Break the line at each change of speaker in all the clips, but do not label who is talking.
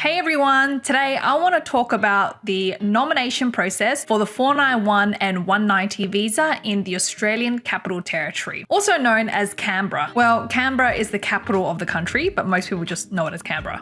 Hey everyone, today I want to talk about the nomination process for the 491 and 190 visa in the Australian Capital Territory, also known as Canberra. Well, Canberra is the capital of the country, but most people just know it as Canberra.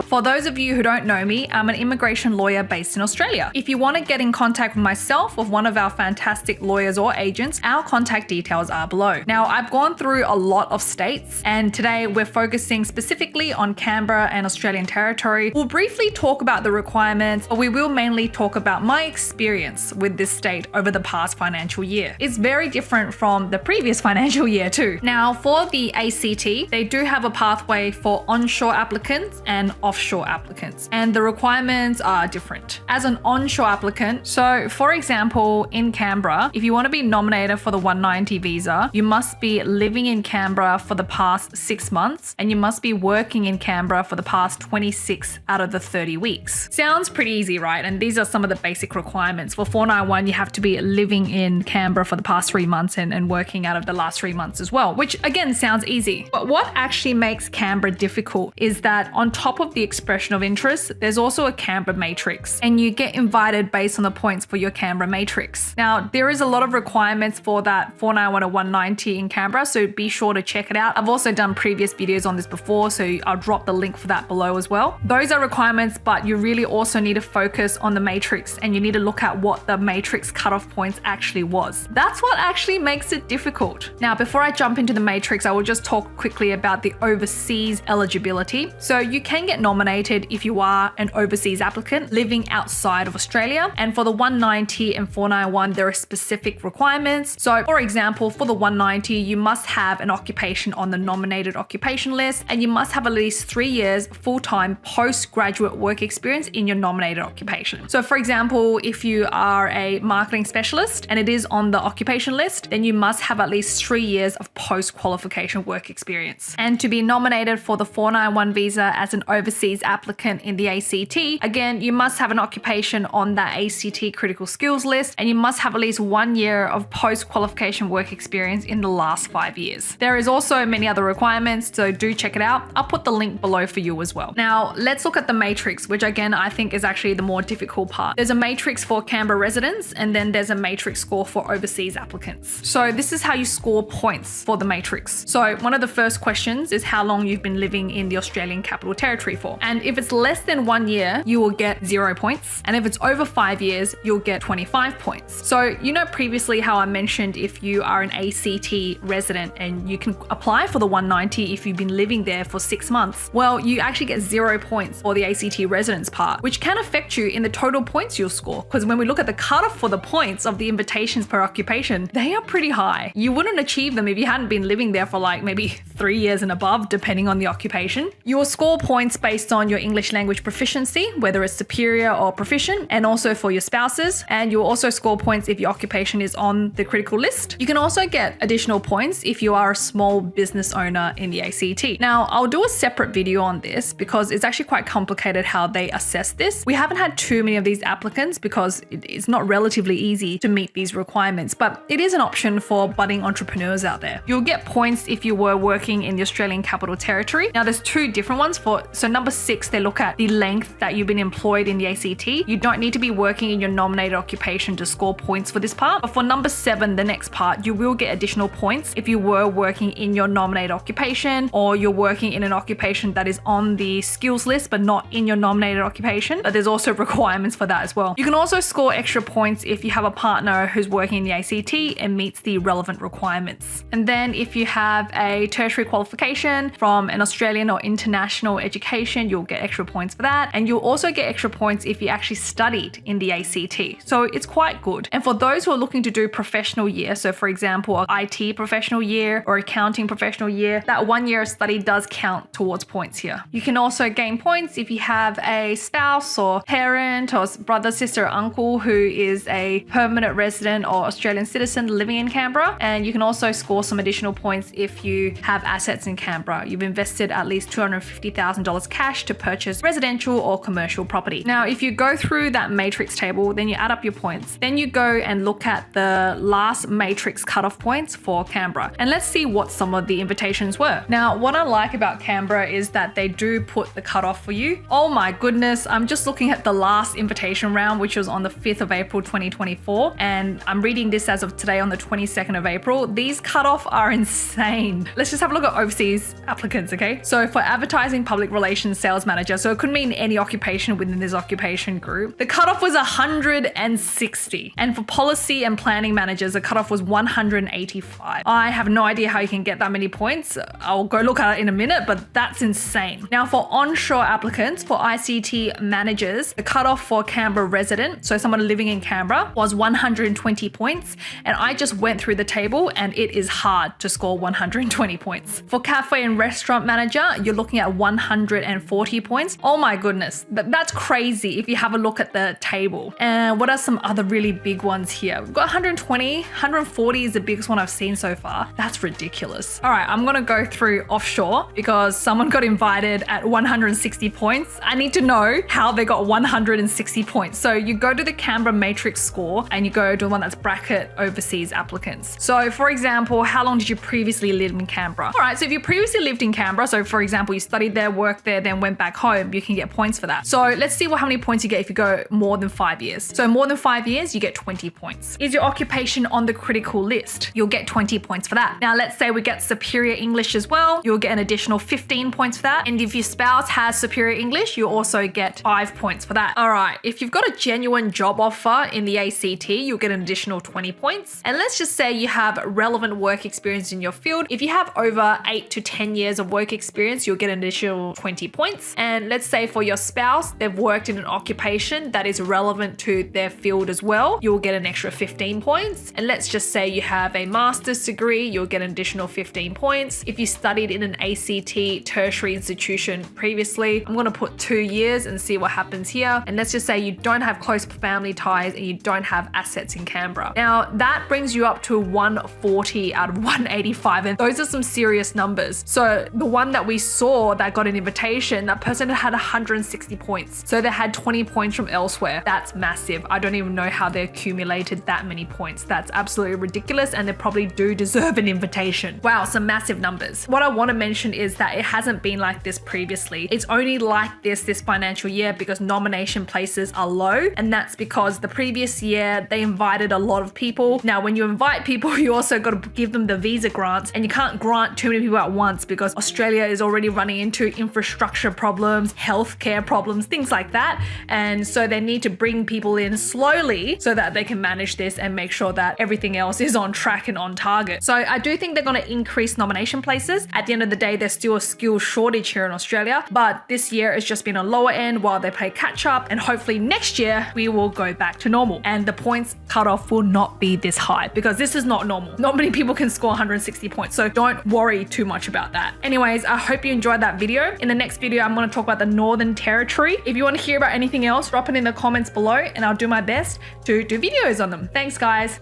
For those of you who don't know me, I'm an immigration lawyer based in Australia. If you want to get in contact with myself or one of our fantastic lawyers or agents, our contact details are below. Now, I've gone through a lot of states, and today we're focusing specifically on Canberra and Australian Territory. We'll briefly talk about the requirements, but we will mainly talk about my experience with this state over the past financial year. It's very different from the previous financial year too. Now, for the ACT, they do have a pathway for onshore applicants and offshore applicants, and the requirements are different. As an onshore applicant, so for example, in Canberra, if you want to be nominated for the 190 visa, you must be living in Canberra for the past 6 months, and you must be working in Canberra for the past 26 out of the 30 weeks. Sounds pretty easy, right? And these are some of the basic requirements. For 491, you have to be living in Canberra for the past 3 months and working out of the last 3 months as well, which again sounds easy. But what actually makes Canberra difficult is that on top of the expression of interest, there's also a Canberra Matrix, and you get invited based on the points for your Canberra Matrix. Now, there is a lot of requirements for that 491 or 190 in Canberra, so be sure to check it out. I've also done previous videos on this before, so I'll drop the link for that below as well. Those are requirements, but you really also need to focus on the matrix, and you need to look at what the matrix cutoff points actually was. That's what actually makes it difficult. Now, before I jump into the matrix, I will just talk quickly about the overseas eligibility. So you can get nominated if you are an overseas applicant living outside of Australia. And for the 190 and 491, there are specific requirements. So for example, for the 190, you must have an occupation on the nominated occupation list, and you must have at least 3 years full-time postgraduate work experience in your nominated occupation. So for example, if you are a marketing specialist and it is on the occupation list, then you must have at least 3 years of post-qualification work experience. And to be nominated for the 491 visa as an overseas applicant in the ACT, again, you must have an occupation on that ACT critical skills list, and you must have at least 1 year of post-qualification work experience in the last 5 years. There is also many other requirements, so do check it out. I'll put the link below for you as well. Now, let's look at the matrix, which again, I think is actually the more difficult part. There's a matrix for Canberra residents, and then there's a matrix score for overseas applicants. So this is how you score points for the matrix. So one of the first questions is how long you've been living in the Australian Capital Territory for. And if it's less than 1 year, you will get 0 points. And if it's over 5 years, you'll get 25 points. So you know previously how I mentioned if you are an ACT resident and you can apply for the 190 if you've been living there for 6 months. Well, you actually get 0 points for the ACT residence part, which can affect you in the total points you'll score. Because when we look at the cutoff for the points of the invitations per occupation, they are pretty high. You wouldn't achieve them if you hadn't been living there for like maybe 3 years and above, depending on the occupation. You will score points based on your English language proficiency, whether it's superior or proficient, and also for your spouses. And you'll also score points if your occupation is on the critical list. You can also get additional points if you are a small business owner in the ACT. Now, I'll do a separate video on this because it's actually quite complicated how they assess this. We haven't had too many of these applicants because it's not relatively easy to meet these requirements, but it is an option for budding entrepreneurs out there. You'll get points if you were working in the Australian Capital Territory. Now, there's 2 different ones so number 6, they look at the length that you've been employed in the ACT. You don't need to be working in your nominated occupation to score points for this part. But for number 7, the next part, you will get additional points if you were working in your nominated occupation, or you're working in an occupation that is on the skills list but not in your nominated occupation. But there's also requirements for that as well. You can also score extra points if you have a partner who's working in the ACT and meets the relevant requirements. And then if you have a tertiary qualification from an Australian or international education, you'll get extra points for that. And you'll also get extra points if you actually studied in the ACT. So it's quite good. And for those who are looking to do professional year, so for example, an IT professional year or accounting professional year, that 1 year of study does count towards points here. You can also gain points if you have a spouse or parent or brother, sister, or uncle who is a permanent resident or Australian citizen living in Canberra. And you can also score some additional points if you have assets in Canberra. You've invested at least $250,000 cash to purchase residential or commercial property. Now, if you go through that matrix table, then you add up your points. Then you go and look at the last matrix cutoff points for Canberra. And let's see what some of the invitations were. Now, what I like about Canberra is that they do put the cutoff for you. Oh my goodness, I'm just looking at the last invitation round, which was on the 5th of April 2024. And I'm reading this as of today on the 22nd of April. These cutoff are insane. Let's just have a look at overseas applicants, okay? So for advertising, public relations, sales manager, so it could mean any occupation within this occupation group. The cutoff was 160. And for policy and planning managers, the cutoff was 185. I have no idea how you can get that many points. I'll go look at it in a minute, but that's insane. Now for onshore applicants, for ICT managers, the cutoff for Canberra resident, so someone living in Canberra, was 120 points. And I just went through the table and it is hard to score 120 points. For cafe and restaurant manager, you're looking at 140 points. Oh my goodness, that's crazy if you have a look at the table. And what are some other really big ones here? We've got 120, 140 is the biggest one I've seen so far. That's ridiculous. All right, I'm gonna go through offshore because someone got invited at 160 points. I need to know how they got 160 points. So you go to the Canberra Matrix score and you go to the one that's bracket overseas applicants. So for example, how long did you previously live in Canberra? All right, so if you previously lived in Canberra, so for example, you studied there, worked there, then went back home, you can get points for that. So let's see how many points you get if you go more than 5 years. So more than 5 years, you get 20 points. Is your occupation on the critical list? You'll get 20 points for that. Now let's say we get superior English as well, you'll get an additional 15 points for that. And if your spouse has superior English, you also get 5 points for that. All right, if you've got a genuine job offer in the ACT, you'll get an additional 20 points. And let's just say you have relevant work experience in your field. If you have over 8 to 10 years of work experience, you'll get an additional 20 points. And let's say for your spouse, they've worked in an occupation that is relevant to their field as well, you'll get an extra 15 points. And let's just say you have a master's degree, you'll get an additional 15 points. If you studied in an ACT tertiary institution previously, I'm gonna put 2 years and see what happens here. And let's just say you don't have close family ties and you don't have assets in Canberra. Now that brings you up to 140 out of 185, and those are some serious numbers. So the one that we saw that got an invitation, that person had 160 points. So they had 20 points from elsewhere. That's massive. I don't even know how they accumulated that many points. That's absolutely ridiculous, and they probably do deserve an invitation. Wow, some massive numbers. What I want to mention is that it hasn't been like this previously. It's only like this financial year because nomination places are low, and that's because the previous year they invited a lot of people. Now when you invite people, you also got to give them the visa grants, and you can't grant too many people at once because Australia is already running into infrastructure problems, healthcare problems, things like that. And so they need to bring people in slowly so that they can manage this and make sure that everything else is on track and on target. So I do think they're going to increase nomination places. At the end of the day, there's still a skill shortage here in Australia, but this year it's just been a lower end while they play catch up, and hopefully next year we will go back to normal and the points cutoff will not be this high because this is not normal. Not many people can score 160 points, so don't worry too much about that. Anyways, I hope you enjoyed that video. In the next video, I'm going to talk about the Northern Territory. If you want to hear about anything else, drop it in the comments below and I'll do my best to do videos on them. Thanks guys.